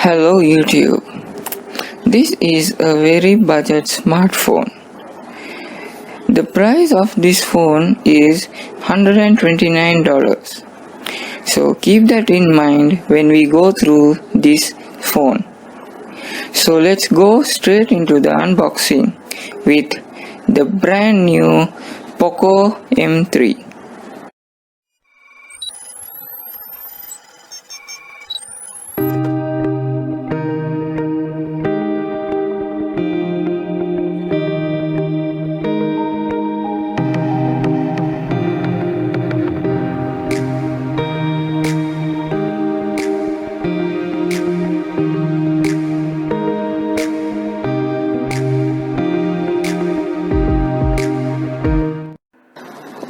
Hello YouTube. This is a very budget smartphone. The price of this phone is $129. So keep that in mind when we go through this phone. So let's go straight into the unboxing with the brand new Poco M3.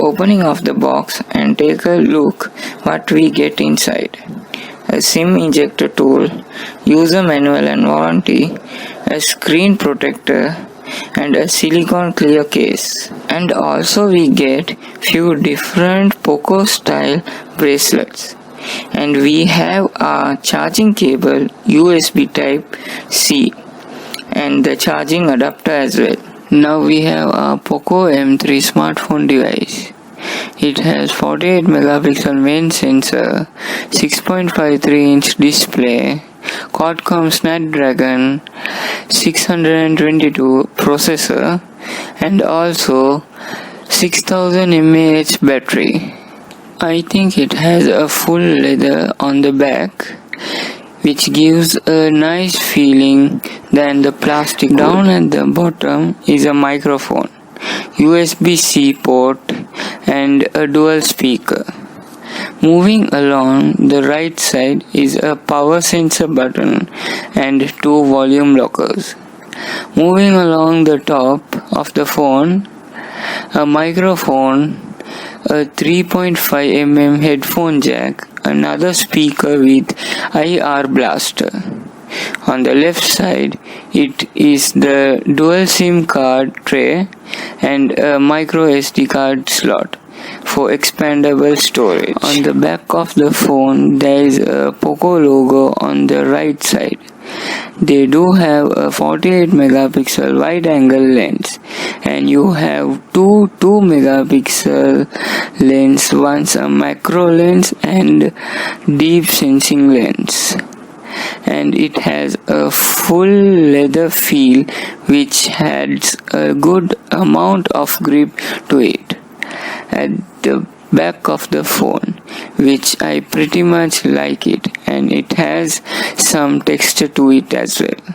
Opening of the box and take a look what we get inside. A SIM ejector tool, user manual and warranty, a screen protector and a silicone clear case. And also we get few different Poco style bracelets. And we have a charging cable USB type C and the charging adapter as well. Now we have a Poco M3 smartphone device. It has 48 megapixel main sensor, 6.53-inch display, Qualcomm Snapdragon 622 processor and also 6000 mAh battery. I think it has a full leather on the back, which gives a nice feeling than the plastic. Down at the bottom is a microphone, USB-C port and a dual speaker. Moving along the right side is a power sensor button and two volume lockers. Moving along the top of the phone, a microphone, a 3.5mm headphone jack, another speaker with IR blaster. On the left side, it is the dual SIM card tray and a microSD card slot for expandable storage. On the back of the phone, there is a Poco logo on the right side. They do have a 48 megapixel wide angle lens and you have two 2 megapixel lens, once a macro lens and deep sensing lens. And it has a full leather feel which adds a good amount of grip to it. At the back of the phone, which I pretty much like it, and it has some texture to it as well.